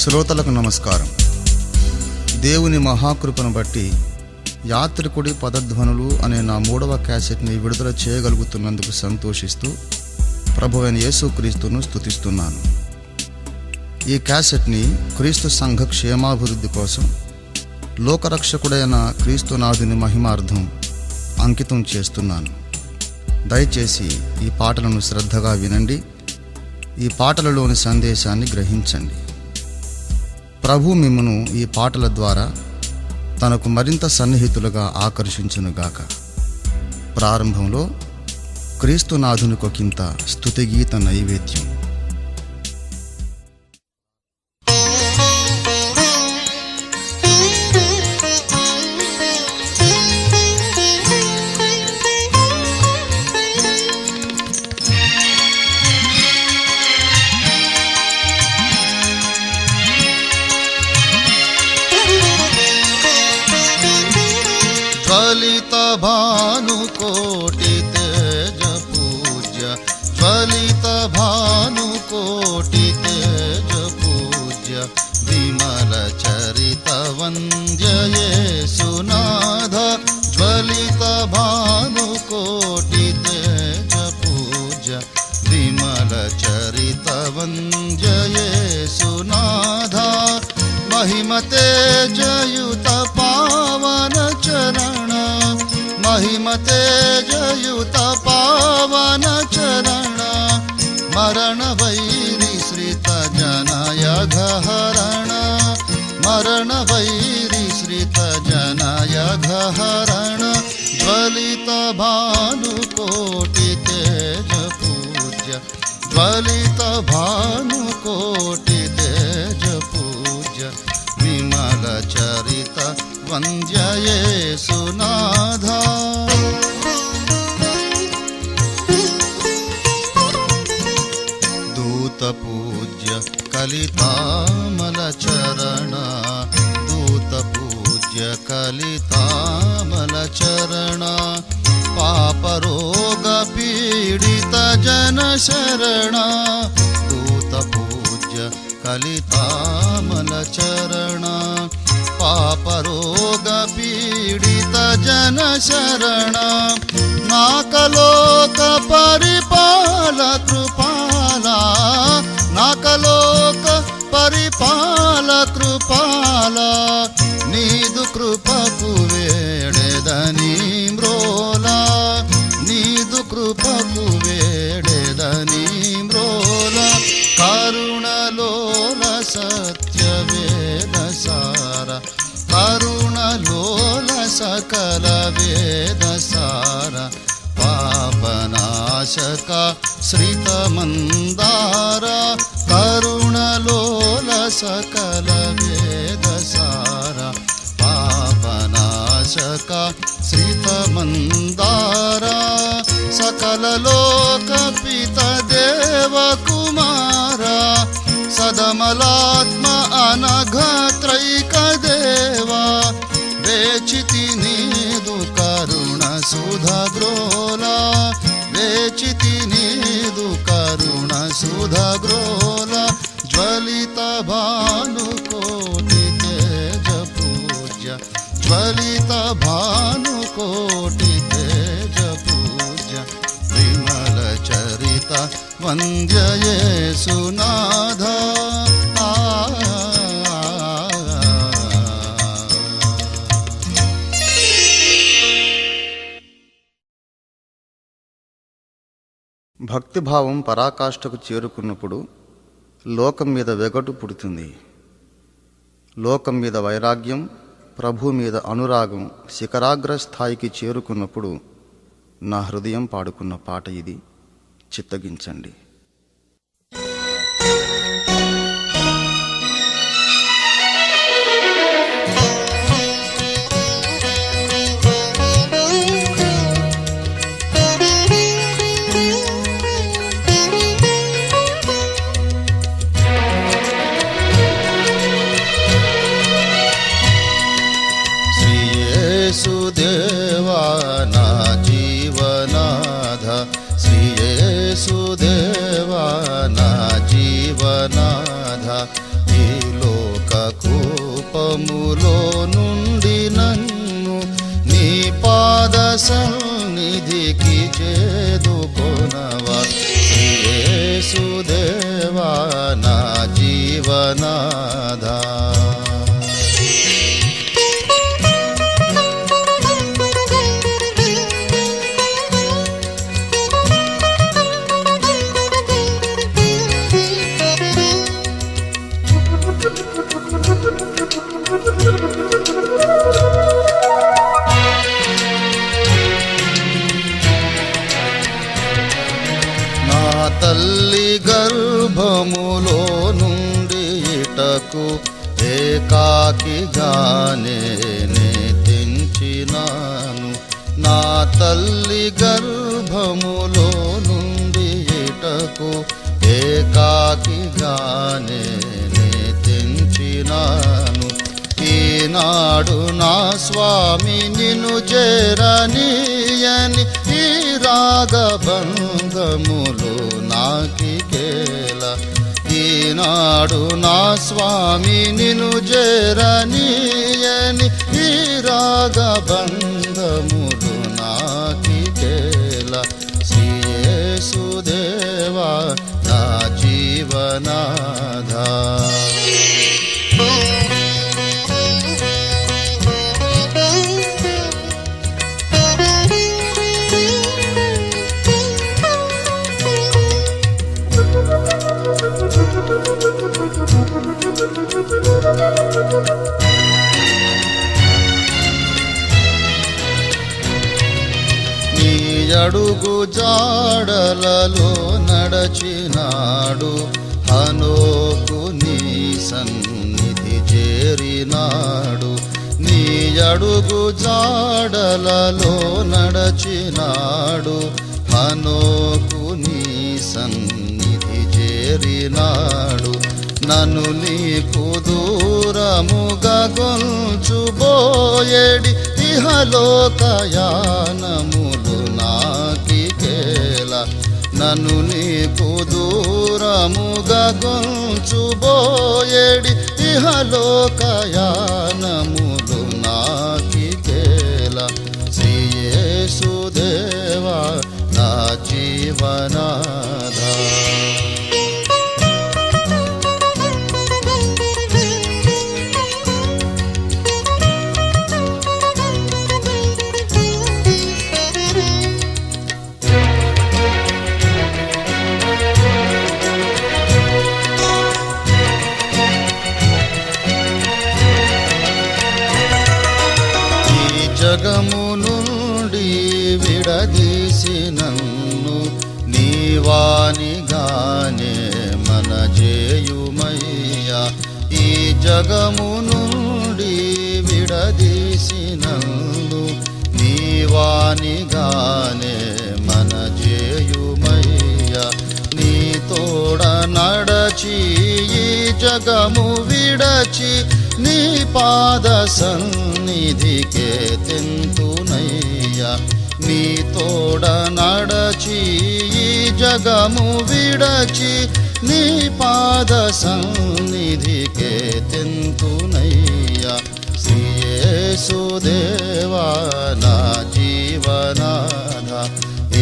శ్రోతలకు నమస్కారం. దేవుని మహాకృపను బట్టి యాత్రికుడి పదధ్వనులు అనే నా 3వ క్యాసెట్ని విడుదల చేయగలుగుతున్నందుకు సంతోషిస్తూ ప్రభువైన యేసుక్రీస్తును స్తుతిస్తున్నాను. ఈ క్యాసెట్ని క్రీస్తు సంఘ క్షేమాభివృద్ధి కోసం లోకరక్షకుడైన క్రీస్తునాథుని మహిమార్థం అంకితం చేస్తున్నాను. దయచేసి ఈ పాటలను శ్రద్ధగా వినండి. ఈ పాటలలోని సందేశాన్ని గ్రహించండి. ప్రభు మిమ్మును ఈ పాటల ద్వారా తనకు మరింత సన్నిహితులుగా ఆకర్షించునుగాక. ప్రారంభంలో క్రీస్తునాథునికొకింత స్తుతిగీత నైవేద్యం. జ్వలిత భానుకోటి తేజ పూజ్య, జ్వలిత భానుకోటి తేజ పూజ్య, విమల చరిత వంద్య యేసునాథ, జ్వలిత భానుకోటి తేజ పూజ్య, విమల చరిత వంద్య యేసునాథ, महिम तेजयुत पावन चरण, महिम तेजयुत पावन चरण, मरण वैरी श्रित जनयघ हरण, मरण वैरी श्रित जनयघ हरण, ज्वलित भानुकोटि तेज पूज्य, ज्वलित भानुकोटि तेज पूज्य, विमल चरित वन्द्य येसुनाथ. दूत पूज्य कलितामल चरण, दूत पूज्य कलितामल चरण, पाप रोग पीडित जन शरण, दूत पूज्य कलितामल चरण, पाप रोग पीडित जन शरण, नाकलोक परिपाल कृपाला, नाकलोक परिपाल कृपाला, नीदु कृपकु वेडेदनी म्रोला, नीदु कृपकु वेडेदनी म्रोला, करुणलोल सत्यवेद सार, करुणलोल सकल वेद सार, पापनाशक श्रित मंदार, करुणलोल सकल वेद सार, पापनाशक श्रित मंदार, सकल लोक पित देव कुमार, सदमलात्म अनघत्रैक देवा, वेचिति नीदु करुण सुधा ग्रोला, वेचिति नीदु करुण सुधा ग्रोला, ज्वलित भानुकोटि तेज पूज्य, ज्वलित भानुकोटि तेज पूज्य, विमल चरित वन्द्य येसुनाथ. భక్తిభావం పరాకాష్ఠకు చేరుకున్నప్పుడు లోకం మీద వెగటు పుడుతుంది. లోకం మీద వైరాగ్యం, ప్రభు మీద అనురాగం శిఖరాగ్ర స్థాయికి చేరుకున్నప్పుడు నా హృదయం పాడుకున్న పాట ఇది. చిత్తగించండి. యేసుదేవా నా జీవనాథ, శ్రీ యేసుదేవ సన్నిధికి చేదుకొనవా శ్రీ యేసుదేవా నా జీవనాధా. నా తల్లి గర్భములో నుండి ఇటకు ఏకాకిగానే నే తెంచినాను. నా తల్లి గర్భములో నుండి ఇటకు ఏకాకిగానే నే తెంచినాను. ఈనాడు నా స్వామి నిన్ను చేరనీయని ఈ రాగబంధములు నాకికేల. ఈనాడు నా స్వామి నిన్ను చేరనీయని ఈ రాగబంధములు నాకికేల. శ్రీ యేసుదేవా నా జీవనాధా. నీ అడుగు జాడలలో నడచినాడు హనోకు నీ సన్నిధి చేరినాడు. నీ అడుగు జాడలలో నడచినాడు హనోకు నీ సన్నిధి చేరినాడు. నన్ను నీకు దూరముగా గొల్చుబోయేడి ఇహలోకయానములు నాకికేల. నన్ను నీకు దూరముగా గొల్చుబోయేడి ఇహలోకయానములు నాకికేల. శ్రీ యేసుదేవా నా జీవనాధా. జగము నుండి విడదీసి నన్ను నీవానిగానే మన జేయుమయ్యా. ఈ జగము నుండి విడదీసి నన్ను నీవానిగానే మన జేయుమయ్యా. నీ తోడ నడచి ఈ జగము విడచి నీ పాద సన్నిధికే తెంతునయ్యా. నీ తోడ నడచి ఈ జగము విడచి నీ పాద సన్నిధికే తెంతునయ్యా. శ్రీ యేసుదేవా నా జీవనాధా.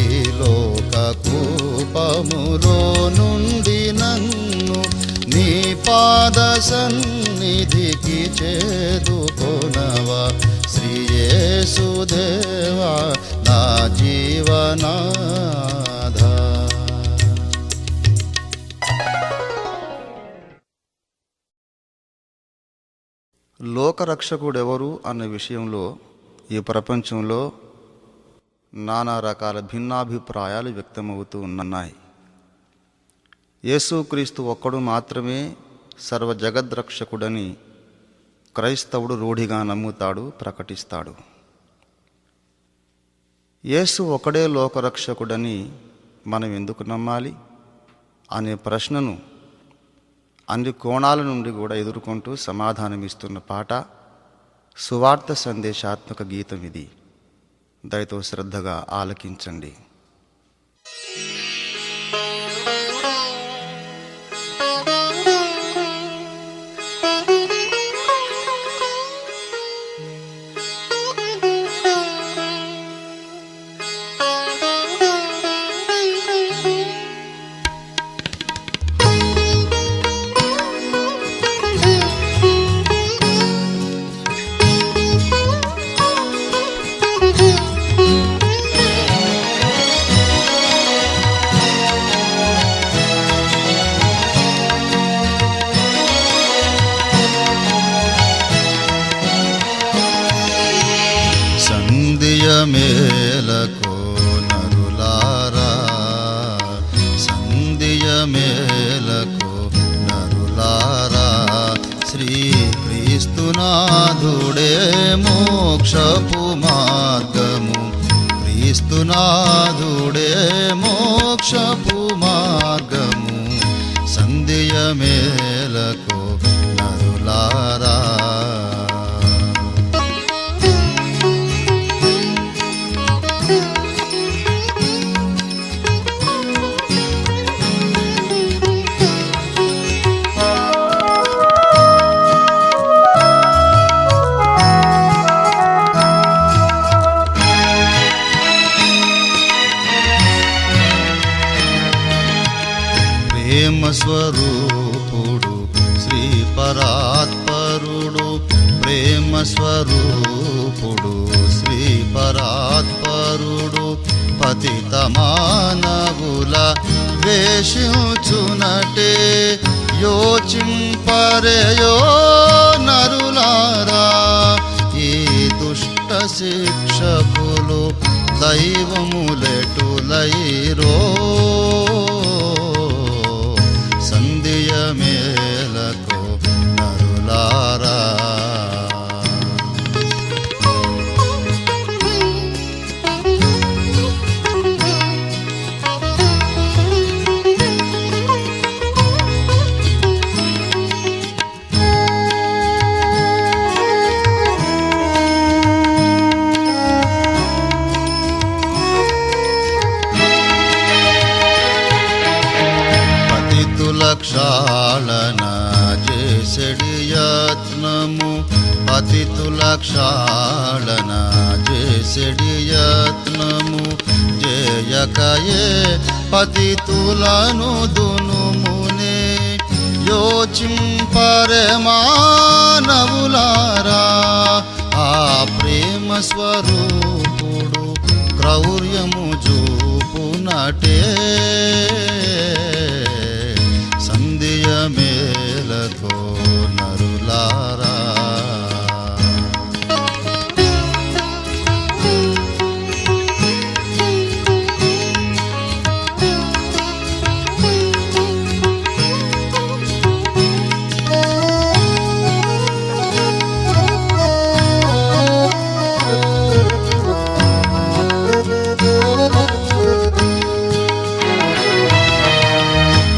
ఈ లోక కూపములో నుండి నన్ను నీ పాద సన్నిధికి చేదుకొనవా శ్రీ యేసుదేవా నా జీవనాధా. లోకరక్షకుడెవరు అన్న విషయంలో ఈ ప్రపంచంలో నానా రకాల భిన్నాభిప్రాయాలు వ్యక్తమవుతూ ఉన్నాయి. యేసుక్రీస్తు ఒక్కడు మాత్రమే సర్వ జగద్రక్షకుడని క్రైస్తవుడు రూఢిగా నమ్ముతాడు, ప్రకటిస్తాడు. యేసు ఒకడే లోకరక్షకుడని మనం ఎందుకు నమ్మాలి అనే ప్రశ్నను అన్ని కోణాల నుండి కూడా ఎదుర్కొంటూ సమాధానమిస్తున్న పాట సువార్త సందేశాత్మక గీతం ఇది. దయతో శ్రద్ధగా ఆలకించండి. మేలకు నరులారా, సంధ్య మేలకు నరులారా, శ్రీక్రీస్తునాథుడే మోక్షపు మార్గము, క్రీస్తునాథుడే మోక్షపు మార్గము, సంధ్య మేలకు నరులారా. ప్రేమ స్వరూపుడు శ్రీ పరాత్పరుడు, ప్రేమ స్వరూపుడు శ్రీ పరాత్పరుడు, పతిత మానవుల వేషించునటే యోచింపరేయో నరులారా, ఈ దుష్ట శిక్షకులు దైవములెటులైరో, సంధ్య మేలకు నరులారా. క్షాళన చేసెడి యత్నము, పతితుల క్షాళన చేసెడి యత్నము, జయకయే పతితులను దునుమునే యోచింపరే మానవులారా, ఆ ప్రేమ స్వరూపుడు క్రౌర్యము చూపునటే, సంధ్య మేలకు నరులారా.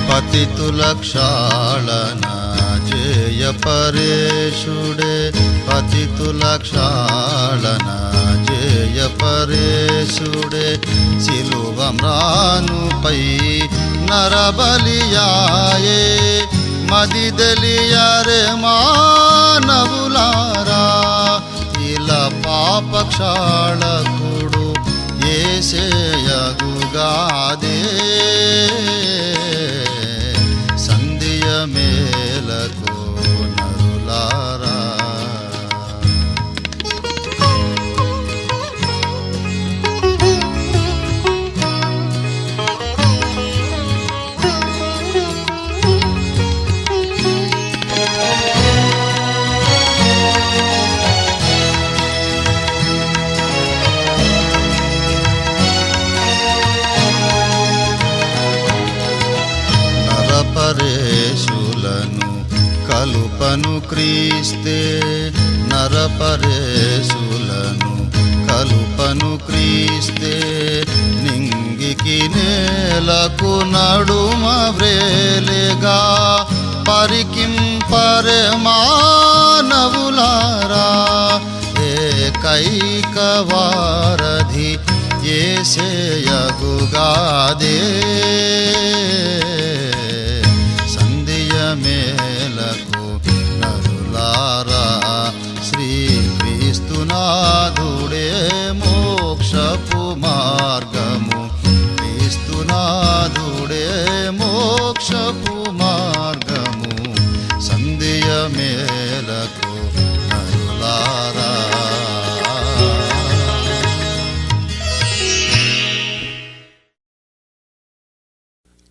పతితుల క్షాళన జయ పరేశుడే, పతితుల క్షాళన జయ పరేశుడే, సిలువ మ్రానుపై నరబలియాయే, మదిదలియరే మానవులారా, ఇలా పాప క్షాళకుడు యేసేయగుగాదే, సంధ్య మేలకు నరులారా. నరపరేశులను కలుపను క్రీస్తే, నరపరేశులను కలుపను క్రీస్తే, నింగికి నేలకు నడుమ వ్రేలేగా, పరికింపరే మానవులారా, ఏకైక వారధి యేసేయగుగాదే, సంధ్య మేలకు నరులారా, శ్రీక్రీస్తునాథుడే మోక్షపు మార్గము, క్రీస్తునాథుడే మోక్షపు మార్గము, సంధ్య మేలకు నరులారా.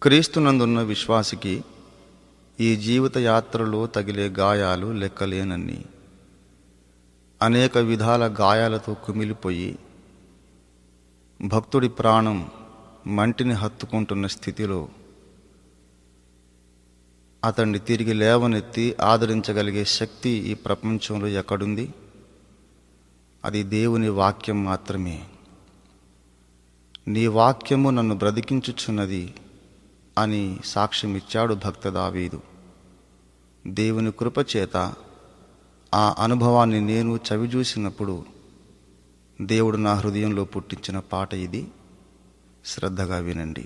క్రీస్తునందున్న విశ్వాసికి ఈ జీవిత యాత్రలో తగిలే గాయాలు లెక్కలేనన్ని. అనేక విధాల గాయాలతో కుమిలిపోయి భక్తుడి ప్రాణం మంటిని హత్తుకుంటున్న స్థితిలో అతన్ని తిరిగి లేవనెత్తి ఆదరించగలిగే శక్తి ఈ ప్రపంచంలో ఎక్కడుంది? అది దేవుని వాక్యం మాత్రమే. నీ వాక్యము నన్ను బ్రతికించుచున్నది అని సాక్ష్యమిచ్చాడు భక్త దావీదు. దేవుని కృపచేత ఆ అనుభవాన్ని నేను చవిచూసినప్పుడు దేవుడు నా హృదయంలో పుట్టించిన పాట ఇది. శ్రద్ధగా వినండి.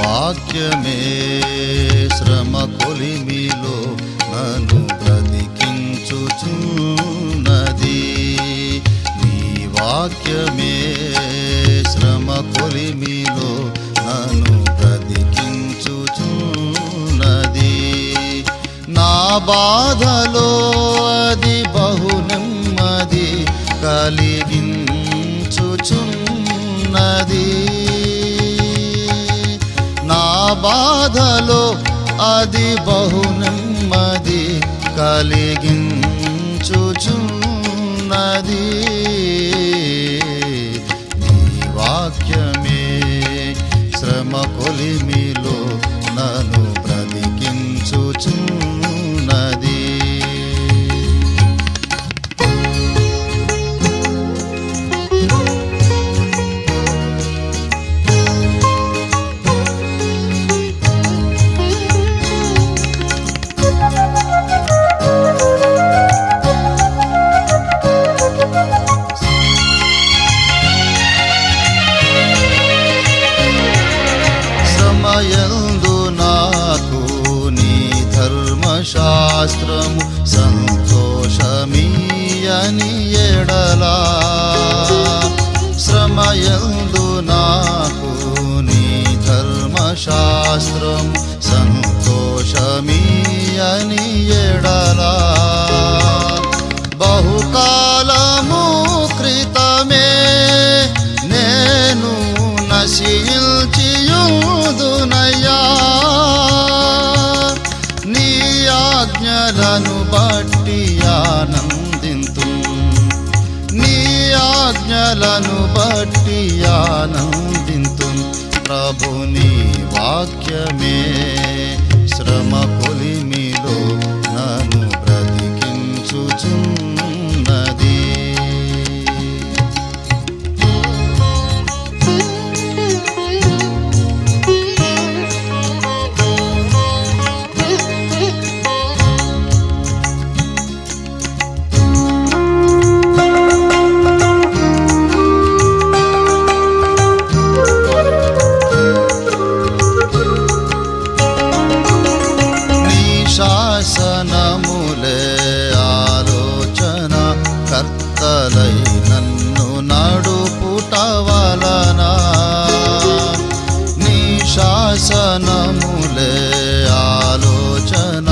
వాక్యమే శ్రమ కొలిమిలో నన్ను బ్రతికించుచున్నది. నీ వాక్యమే శ్రమ కొలిమిలో నన్ను బ్రతికించుచున్నది. నా బాధలో అది బహు నెమ్మది కలిగించుచున్నది. నా బాధలో అది బహు నెమ్మది కలిగించుచున్నది. నీ వాక్యమే శ్రమ కొలిమిలో నన్ను బ్రతికించుచున్నది. యందు నాకు నీ ధర్మశాస్త్రము సంతోషమీయని ఎడలా. శ్రమయందు నాకు నీ ధర్మశాస్త్రము సంతోషమీయని ఎడలా. బహుకాలము క్రితమే నేను నశించియుదునయ్యా. నీ ఆజ్ఞలను బట్టి ఆనందింతు, నీ ఆజ్ఞలను బట్టి ఆనందింతు. ప్రభు నీ వాక్యమే శ్రమ కొలిమిలో నన్ను బ్రతికించుచున్నది. శాసనములే ఆలోచన కర్తలై నన్ను నడుపుట వలన. నీ శాసనములే ఆలోచన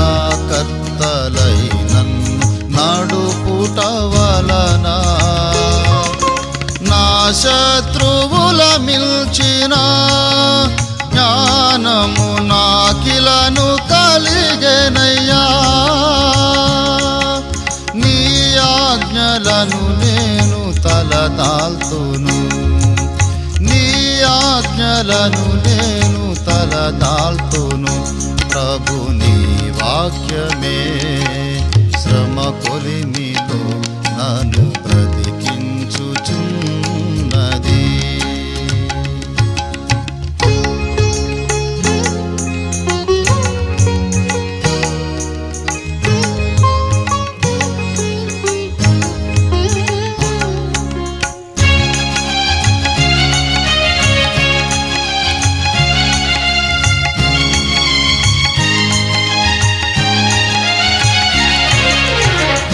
కర్తలై నన్ను నడుపుట వలన. నా శత్రువుల మిల్చిన జ్ఞానము నాకిలను కలిగెనయ్యా. నీ ఆజ్ఞలను నేను తలదాల్తును, నీ ఆజ్ఞలను నేను తలదాల్తును. ప్రభు నీ వాక్యమే శ్రమ కొలిమిలో నన్ను బ్రతికించుచున్నది.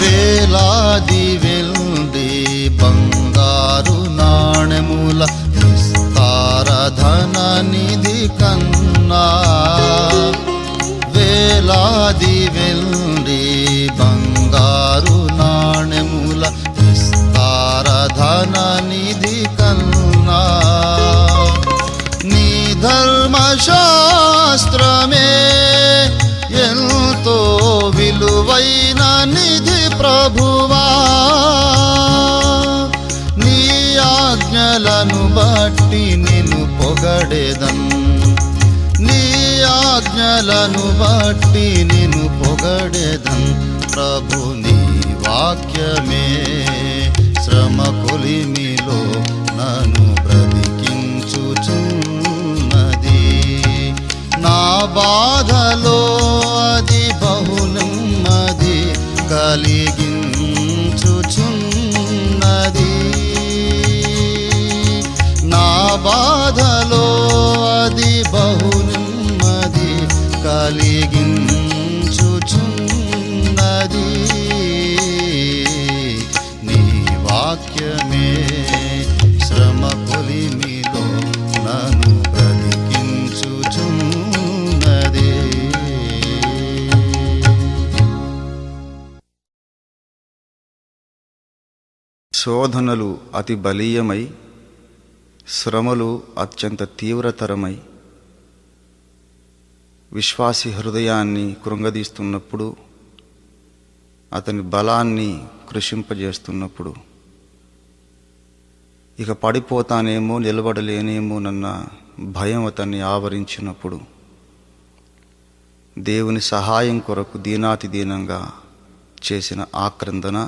వేలాది వెల్డి అయిన నిధి ప్రభువా, నీ ఆజ్ఞలను బట్టి నిన్ను పొగడేదం, నీ ఆజ్ఞలను బట్టి నిన్ను పొగడేదం. ప్రభు నీ వాక్యమే శ్రమ కొలిమిలో నన్ను బ్రతికించుచున్నది. నా బాధలో అది బహునమ్మది కలిగించుచున్నది. నా బాధలో అది బహునమ్మది కలిగించుచున్నది. నీ వాక్యమే శ్రమ కొలిమిలో నన్ను బ్రతికించుచున్నది. శోధనలు అతి బలీయమై, శ్రమలు అత్యంత తీవ్రతరమై విశ్వాసి హృదయాన్ని కృంగదీస్తున్నప్పుడు, అతని బలాన్ని కృషింపజేస్తున్నప్పుడు, ఇక పడిపోతానేమో నిలబడలేనేమోనన్న భయం అతన్ని ఆవరించినప్పుడు, దేవుని సహాయం కొరకు దీనాతి దీనంగా చేసిన ఆక్రందన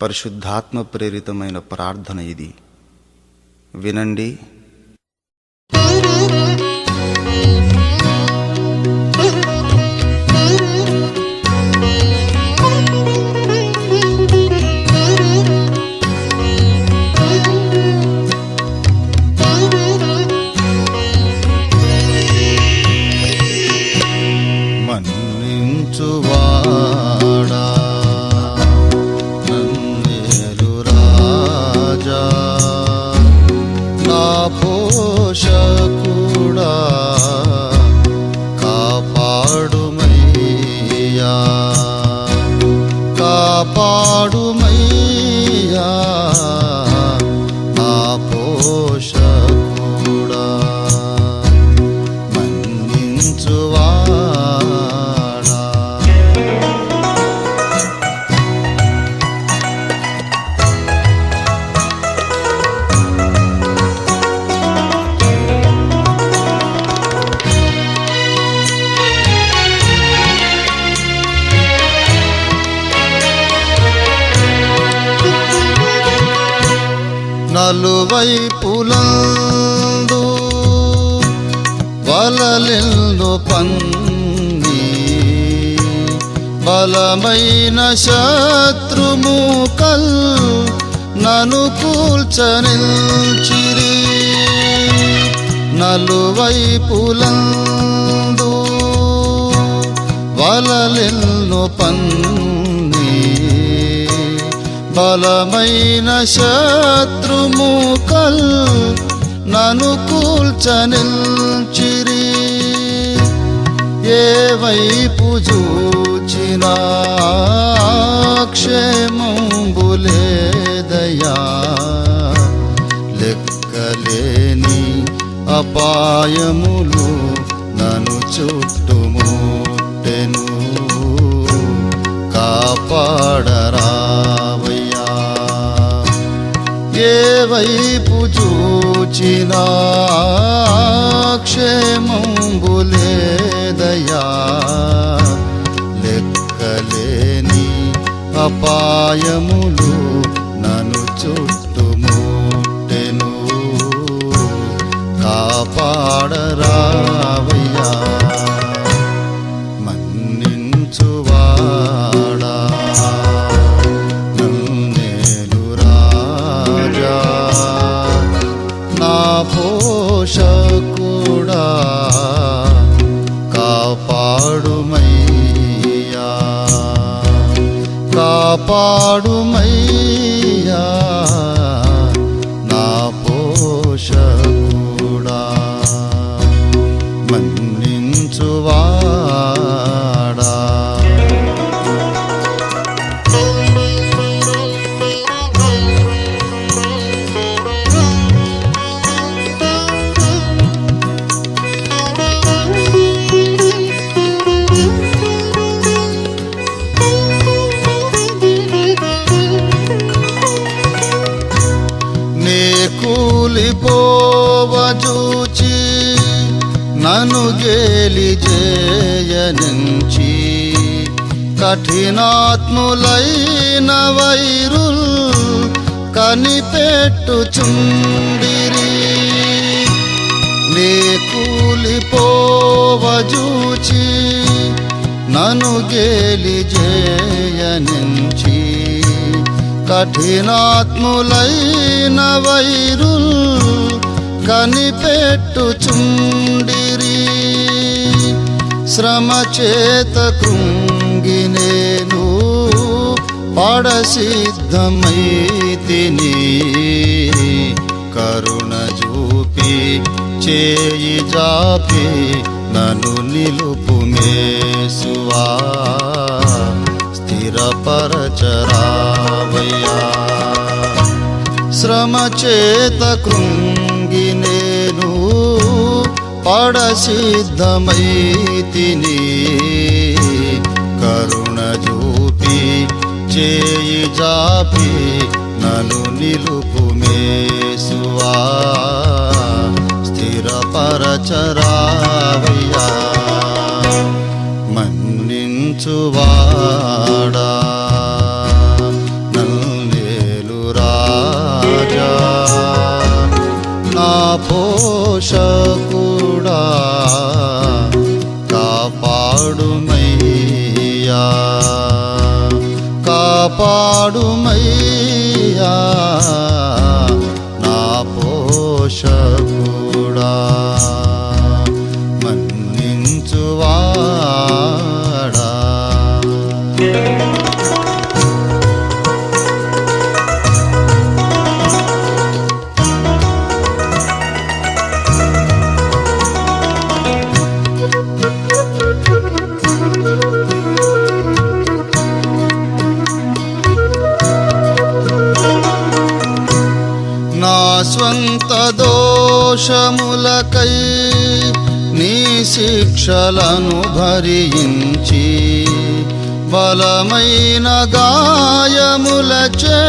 పరిశుద్ధాత్మ ప్రేరితమైన ప్రార్థన ఇది. వినండి. మన్నించువాడా నన్నేలు రాజా, నా పోషకుడా కాపాడుమయ్యా, కాపాడుమయ్యా, నా పోషకుడా మన్నించువాడా. నలువైపులందు వలలెల్లు పన్ని, బలమైన శత్రుముకల్ నను కూల్చనిల్చిరి. నలువైపులందు వలలెల్లు పన్ని, బలమైన శత్రుముకల్ నను కూల్చనిల్చిరి. ఏ వైపు చూచినా క్షేమంబులేదయా, లెక్కలేని అపాయములు నన్ను చుట్టుముట్టెను. కాపాడరావయ్యా, ఏ వైపు చూచినా క్షేమంబులేదయా, లెక్కలేని అపాయములు నన్ను చుట్టుముట్టెను. కాపాడరావయ్యా, మన్నించువాడా నన్నేలు రాజా, నా పోషకుడా కాపాడుమయ్యా, కాపాడుమయ్యా, నా పోషకుడా మన్నించువాడా. నన్ను గేలి జేయనించి కఠినాత్ములైన వైరుల్ కనిపెట్టుచుండిరి. నే కూలిపోవజూచి నన్ను గేలి జేయనించి కఠినాత్ములైన వైరుల్ కనిపెట్టుచుండిరి. శ్రమ చేత కృంగి నేను పడసిద్ధమైతిని. కరుణ చూపి చేయి జాపి నన్ను నిలుపుమేసువా. స్థిరపరచరావయ్యా. శ్రమ చేత కృంగి నేను పడసిద్ధమైతిని. కరుణ చూపి చేయి జాపి నన్ను నిలుపుమేసువా. స్థిరపరచరావయ్యా. మన్నించువాడా నన్నేలు రాజా. నా పోషకుడా కాపాడుమయ్యా. కాపాడుమయ్యా నా పోషకుడా. మన్నించువాడా. నా స్వంత దోషములకై నీ శిక్షలను భరించి బలమైన గాయములచే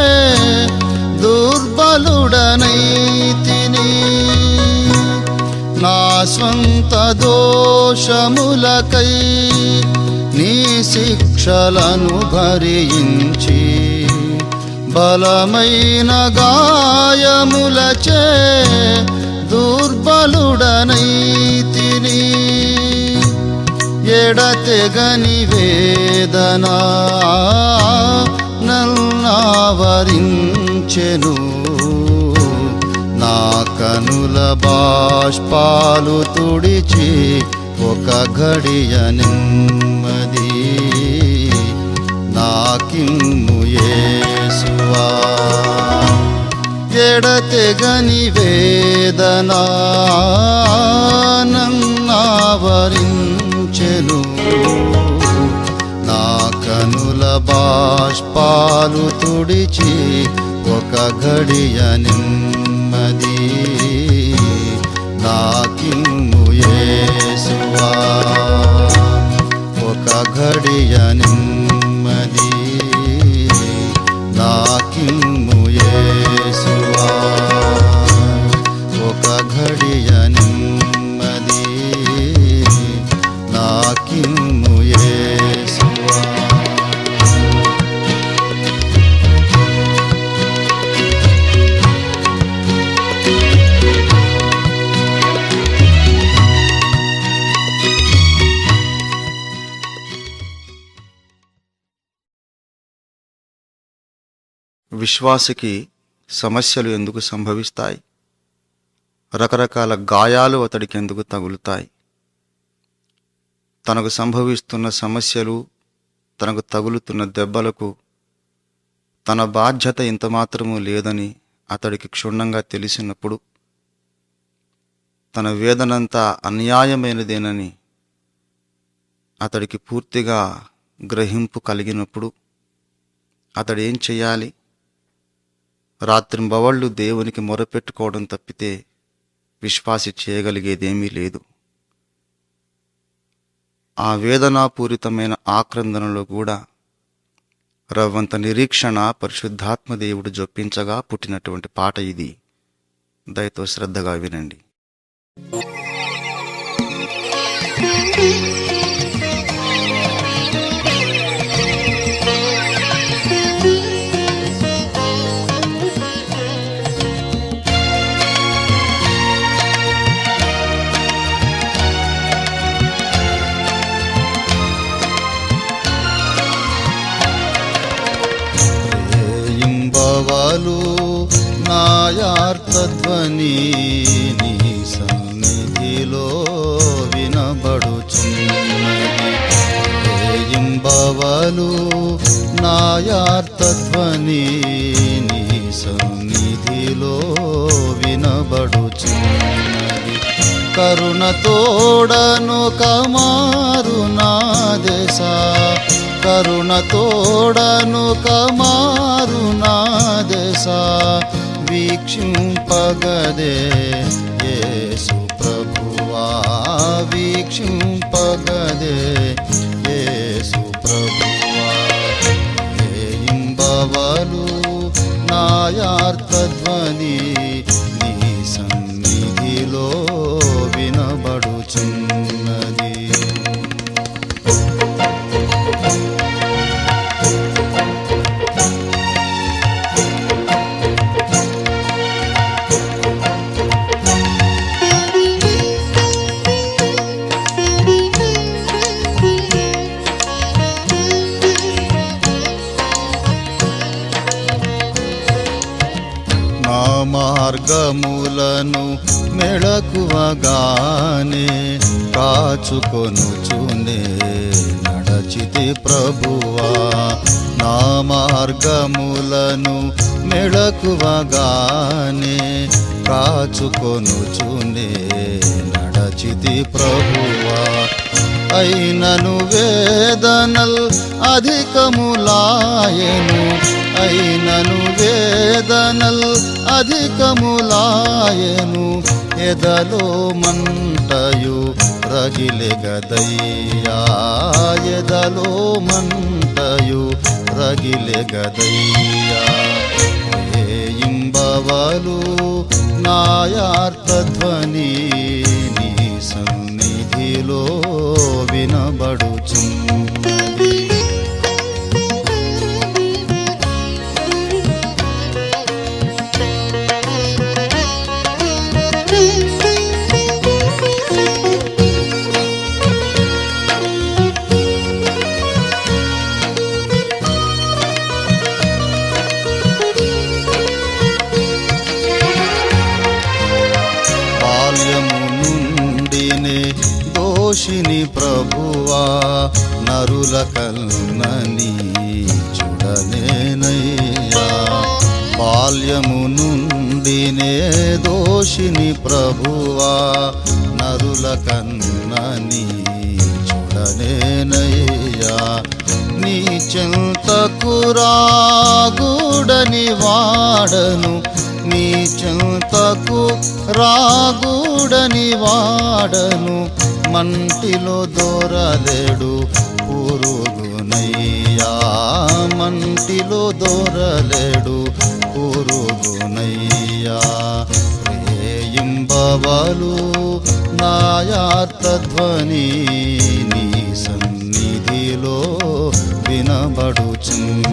దుర్బలుడనైతిని. నా స్వంత దోషములకై నీ శిక్షలను భరించి బలమైన గాయములచే దుర్బలుడనైతిని. ఎడతెగని వేదన నన్నావరించెను. నా కనుల బాష్పాలు తుడిచి ఒక ఘడియ నెమ్మది నాకిమ్ము యేసువా. ఎడతెగని వేదన నన్నావరించెను. నా కనుల బాష్పాలు తుడిచి ఒక ఘడియ నెమ్మది నాకిమ్ము యేసువా. ఒక ఘడియ నెమ్మది నాకిమ్ము యేసువా. ఒక ఘడియ నెమ్మది నాకిమ్ము యేసువా. విశ్వాసికి సమస్యలు ఎందుకు సంభవిస్తాయి? రకరకాల గాయాలు అతడికి ఎందుకు తగులుతాయి? తనకు సంభవిస్తున్న సమస్యలు, తనకు తగులుతున్న దెబ్బలకు తన బాధ్యత ఇంతమాత్రమూ లేదని అతడికి క్షుణ్ణంగా తెలిసినప్పుడు, తన వేదనంతా అన్యాయమైనదేనని అతడికి పూర్తిగా గ్రహింపు కలిగినప్పుడు అతడేం చెయ్యాలి? రాత్రింబవళ్ళు దేవునికి మొరపెట్టుకోవడం తప్పితే విశ్వాసి చేయగలిగేదేమీ లేదు. ఆ వేదనాపూరితమైన ఆక్రందనలో కూడా రవ్వంత నిరీక్షణ పరిశుద్ధాత్మదేవుడు జొప్పించగా పుట్టినటువంటి పాట ఇది. దయతో శ్రద్ధగా వినండి. ఇంబవలు నాయార్తధ్వని నీ సన్నిధిలో వినబడుచున్నది. ఇంబవలు నాయార్తధ్వని నీ సన్నిధిలో వినబడుచున్నది. కరుణ తోడను కమారు నా దేశ, కరుణ తోడను కమారు నా దేశ, వీక్షింపగదే యేసు ప్రభువా, వీక్షింపగదే యేసు ప్రభువా. ఇంబవలు నాయార్తధ్వని నీ సన్నిధిలో వినబడుచున్నది. నా మార్గములను మెళకువగానే కాచుకొనుచునే నడచితి ప్రభువా. నా మార్గములను మెళకువగానే కాచుకొనుచునే నడచితి ప్రభువా. అయినను వేదనల్ అధికములాయెను, అయినను వేదనల్ అధికములాయెను, ఎదలో మంటయు రగిలెగదయ్యా, ఎదలో మంటయు రగిలెగదయ్యా. ఇంబవలు నాయార్తధ్వని నీ సన్నిధిలో వినబడుచున్నది. దోషిని ప్రభువా, నరుల కల్నని చూడనేనయ్యా. బాల్యము నుండినే దోషిని ప్రభువా, నరుల కన్నని చూడనేనయ్యా. నీ చెంతకు రాగూడని వాడను, నీ చెంతకు రాగూడని వాడను, మంటిలో దోరలేడు పురుగునయ్యా, మంటిలో దోరలేడు పురుగునయ్యా. ఇంబవలు నాయార్తధ్వని నీ సన్నిధిలో వినబడుచున్నది.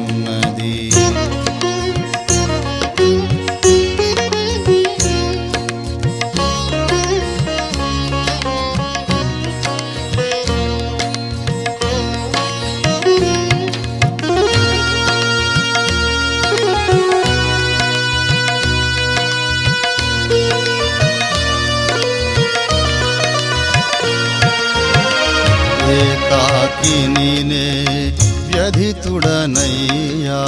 ఏకాకినినే వ్యధితుడనయ్యా,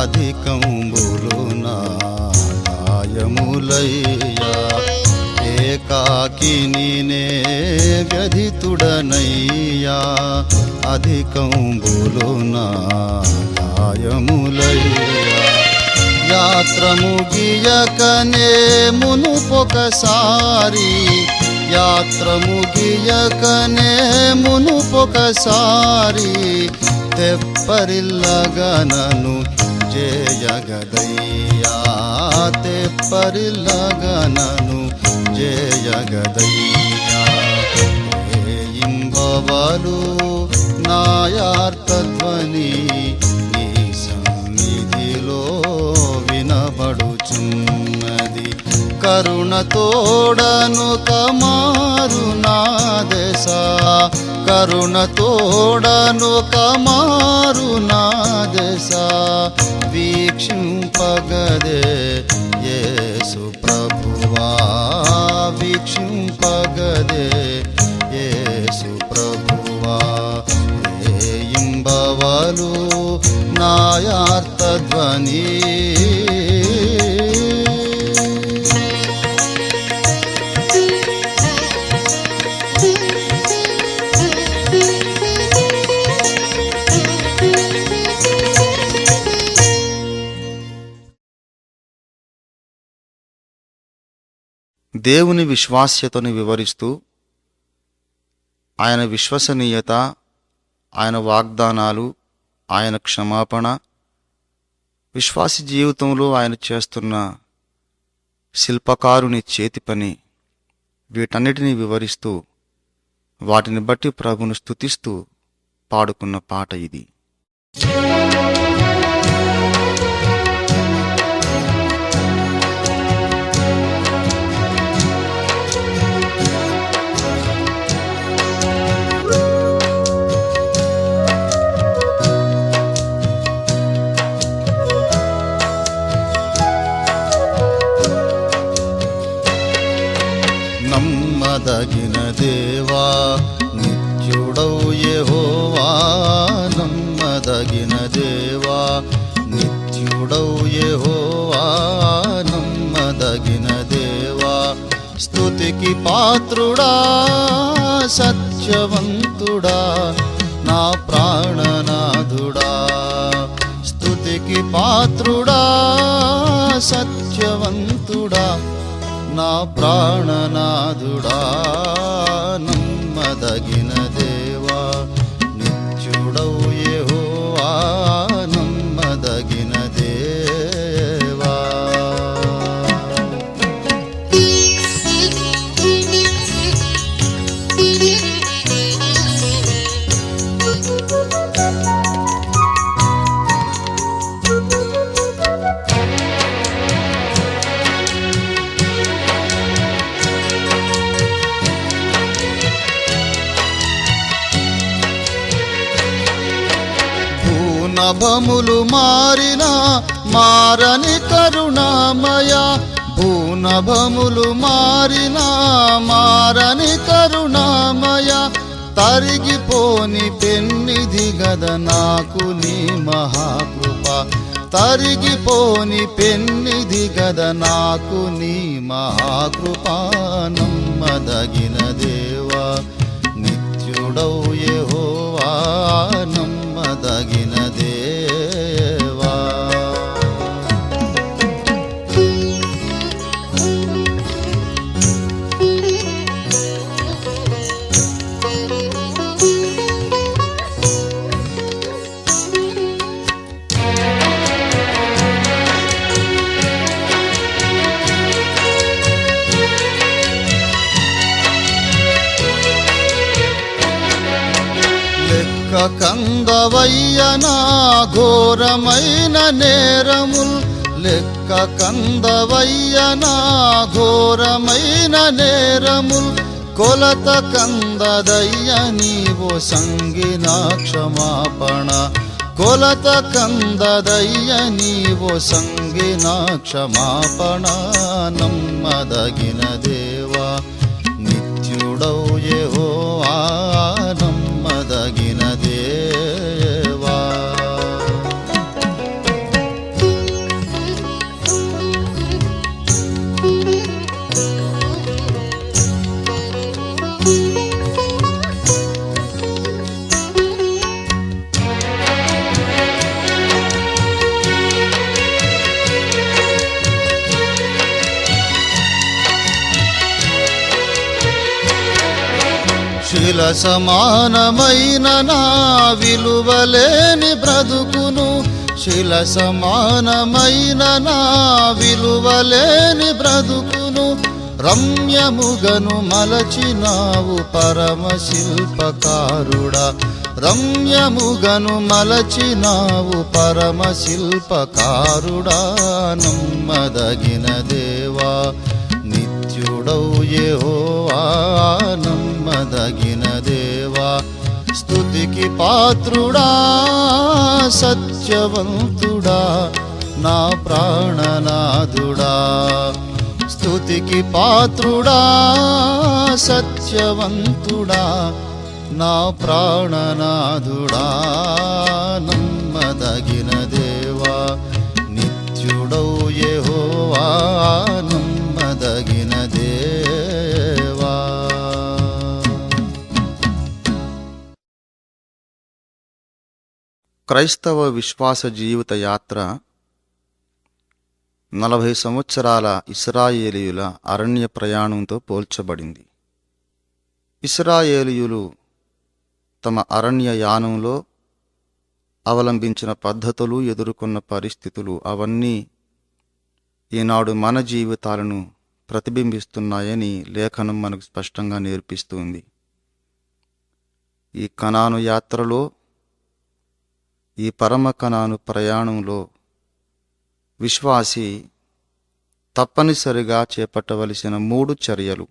అధికంబులు నా గాయములయ్యా. ఏకాకినినే వ్యధితుడనయ్యా, అధికంబులు నా గాయములయ్యా. యాత్ర ముగియకనే మునుపొకసారి, యాత్ర ముగియకనే మునుపొకసారి, తెప్పరిల్లగనను జయగదయ్యా, తెప్పరిల్లగనను జయగదయ్యా. రింబవలు నాయార్తధ్వని నీ సన్నిధిలో వినబడుచున్నది. కరుణతోడను కమారు నా దశ, కరుణతోడను కమారు నా దశ వీక్షింపగదే యేసు ప్రభువా, వీక్షింపగదే యేసు ప్రభువా. రేయింబవలు నాయార్తధ్వని దేవుని విశ్వాస్యతను వివరిస్తూ ఆయన విశ్వసనీయత, ఆయన వాగ్దానాలు, ఆయన క్షమాపణ, విశ్వాసి జీవితంలో ఆయన చేస్తున్న శిల్పకారుని చేతి పని, వీటన్నిటినీ వివరిస్తూ వాటిని బట్టి ప్రభును స్తుతిస్తూ పాడుకున్న పాట ఇది. నమ్మదగిన దేవా నిత్యుడవు యెహోవా, నమ్మదగిన దేవా నిత్యుడవు యెహోవా, నమ్మదగిన దేవా. స్తుతికి పాత్రుడా సత్యవంతుడా నా ప్రాణనాథుడా, స్తుతికి పాత్రుడా సత్యవంతుడా నా ప్రాణనాథుడా. నమ్మదగిన దేవా నిత్యుడవు యెహోవా, నమ్మదగిన దేవా. భూనభములు మారిన మారని కరుణామయ, భూనభములు మారిన మారని కరుణామయ. తరిగిపోని పెన్నిధి గద నాకు నీ మహాకృప, తరిగిపోని పెన్నిధి గద నాకు నీ మహాకృప. నమ్మదగిన దేవా నిత్యుడవు యెహోవా, నమ్మదగిన దేవా. కందవయ్యనా ఘోరమైన నేరముల్, లెక్క కందవయ్యనా ఘోరమైన నేరముల్. కొలత కందదయ్య నీవో సంగిన క్షమాపణ, కొలత కందదయ్య నీవో సంగిన క్షమాపణ. నమ్మదగిన దేవా నిత్యుడవు యెహోవా, నమ్మదగిన దేవా. శిల సమానమైన నా విలువలేని బ్రతుకును, శిల సమానమైన నా విలువలేని బ్రతుకును. రమ్యముగను మలచినావు పరమశిల్పకారుడా, రమ్యముగను మలచినావు పరమశిల్పకారుడా. నమ్మదగిన దేవా నిత్యుడవు యెహోవా, నమ్మదగిన దేవా స్తుతికి పాత్రుడా, సత్యవంతుడా నా ప్రాణనాథుడా. స్తుతికి పాత్రుడా, సత్యవంతుడా నా ప్రాణనాథుడా. నమ్మదగిన దేవా నిత్యుడవు యెహోవా, నమ్మదగిన దేవా. క్రైస్తవ విశ్వాస జీవిత యాత్ర 40 సంవత్సరాల ఇశ్రాయేలీయుల అరణ్య ప్రయాణంతో పోల్చబడింది. ఇశ్రాయేలీయులు తమ అరణ్య యానంలో అవలంబించిన పద్ధతులు, ఎదుర్కొన్న పరిస్థితులు అవన్నీ ఈనాడు మన జీవితాలను ప్రతిబింబిస్తున్నాయని లేఖనం మనకు స్పష్టంగా నేర్పిస్తుంది. ఈ కనాను యాత్రలో, ఈ పరమ కనాను ప్రయాణంలో విశ్వాసి తప్పనిసరిగా చేపట్టవలసిన 3 చర్యలు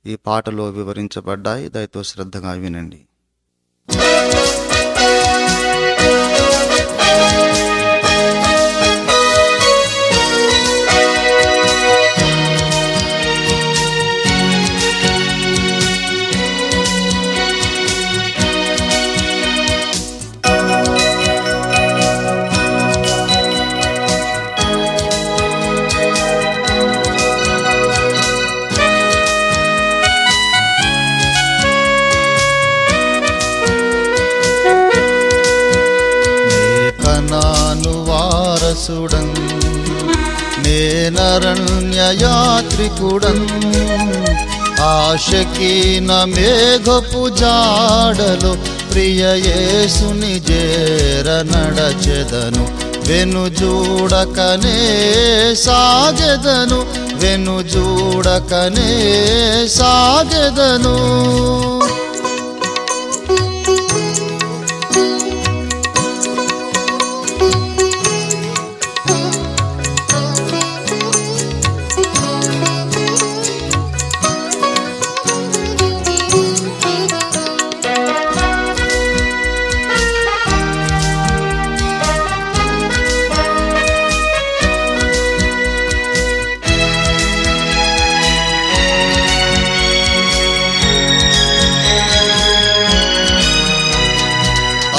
ఈ పాటలో వివరించబడ్డాయి. దయతో శ్రద్ధగా వినండి. వారసుడన్ నేనరణ్య యాత్రికుడన్, ఆశకీన మేఘపు జాడలో ప్రియ యేసుని చేర నడచెదను. వెనుజూడకనే సాగెదను, వెనుజూడకనే సాగెదను.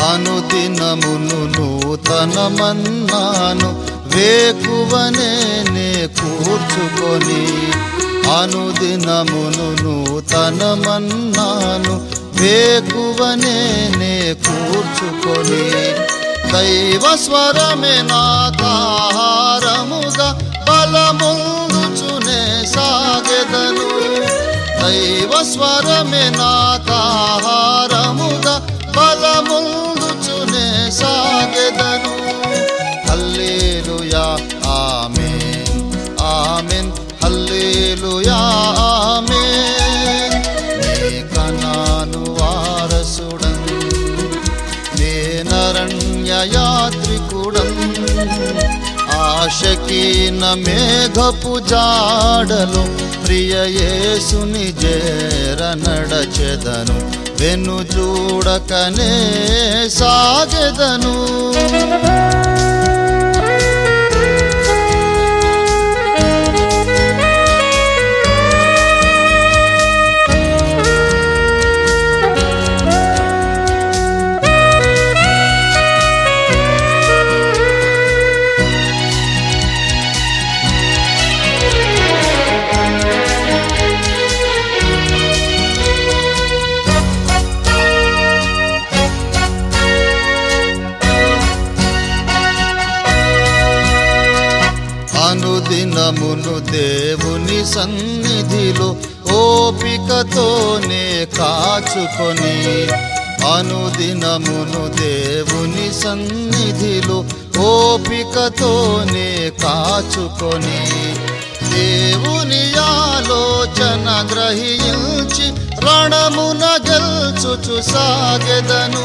అనుదినమును నూతనమన్నాను వేకువనే నే కూర్చుకొని, అనుదినమును నూతనమన్నాను వేకువనే నే కూర్చుకొని. దైవ స్వరమే నాకాహారముగా బలముందుచునే సాగెదను. దైవ స్వరమే నాకాహారముగా బలముందుచునే సాగెదను. హల్లెలూయా ఆమేన్ ఆమేన్, హల్లెలూయా ఆమేన్. నే కనాను వారసుడన్, నేనరణ్య యాత్రికుడన్, ఆశకీన మేఘపు జాడలో ప్రియ యేసుని చేర నడచెదను. వెనుజూడకనే సాగెదను. అనుదినమును దేవుని సన్నిధిలో ఓపికతోనే కాచుకొని, అనుదినమును దేవుని సన్నిధిలో ఓపికతోనే కాచుకొని. దేవుని ఆలోచన గ్రహించి రణమున గెల్చుచు సాగెదను.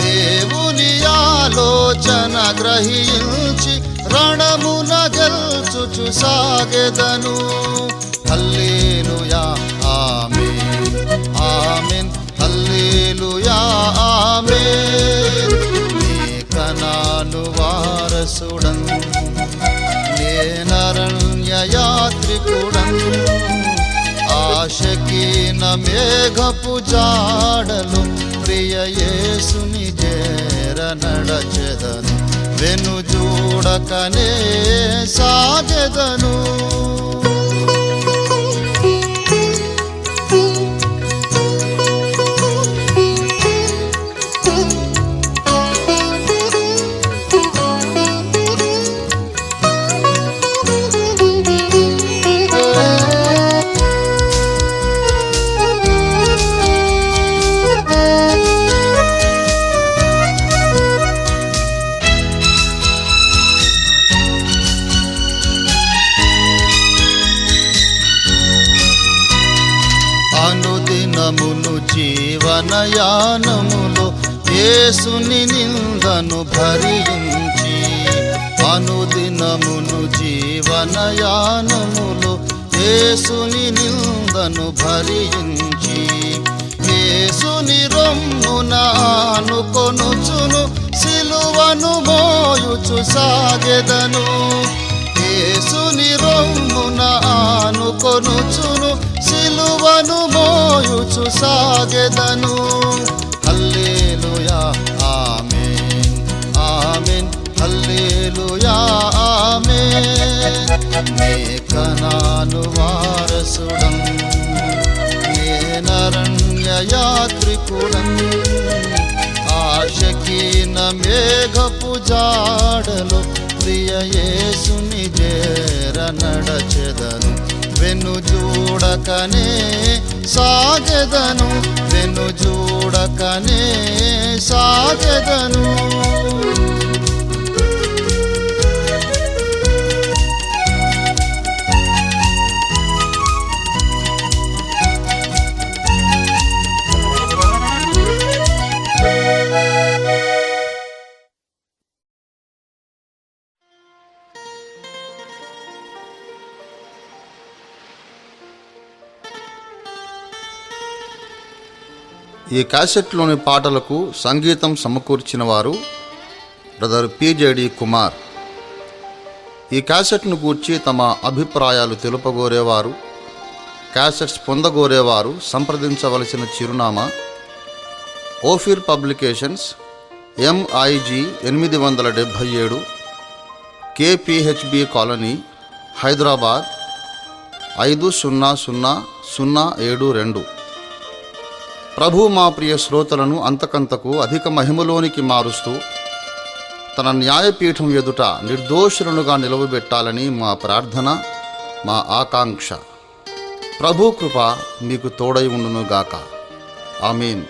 దేవుని ఆలోచన గ్రహించి రణమున గెల్చుచు సాగెదను. హల్లెలూయా ఆమేన్ ఆమేన్ హల్లెలూయా ఆమేన్. నీ కనాను వారసుడన్ నేనరణ్య యాత్రికుడన్. ఆశకీన మేఘపు జాడలు ప్రియ యేసుని చేర నడచెదను. వెను చూడకనే సాగెదను. అనుదినమును జీవనయానములో యేసుని నిందను భరించి. అనుదినమును జీవనయానములో యేసుని నిందను భరించి. యేసుని రొమ్మున ఆనుకొనుచును సిలువను మోయుచు సాగెదను. యేసుని రొమ్మున ఆనుకొనుచును సిలువను మోయుచు సాగెదను. హల్లెలూయా ఆమేన్ ఆమేన్ హల్లెలూయా ఆమేన్. నీ కనాను వారసుడన్ నేనరణ్య యాత్రికుడన్. ఆశకీన మేఘపు జాడలు ప్రియ యేసుని చేర నడచెదను. వెను చూడకనే సాగెదను. వెను చూడకనే సాగెదను. ఈ క్యాసెట్లోని పాటలకు సంగీతం సమకూర్చిన వారు బ్రదర్ పిజేడి కుమార్. ఈ క్యాసెట్ను గూర్చి తమ అభిప్రాయాలు తెలుపగోరేవారు, క్యాసెట్స్ పొందగోరేవారు సంప్రదించవలసిన చిరునామా Ophir publications, MIG 877, KPHB colony, Hyderabad 500072. ప్రభు మా ప్రియ శ్రోతలను అంతకంతకు అధిక మహిమలోనికి మారుస్తూ తన న్యాయపీఠం ఎదుట నిర్దోషులనుగా నిలవబెట్టాలని మా ప్రార్థన, మా ఆకాంక్ష. ప్రభు కృప మీకు తోడై ఉండునుగాక. ఆమేన్.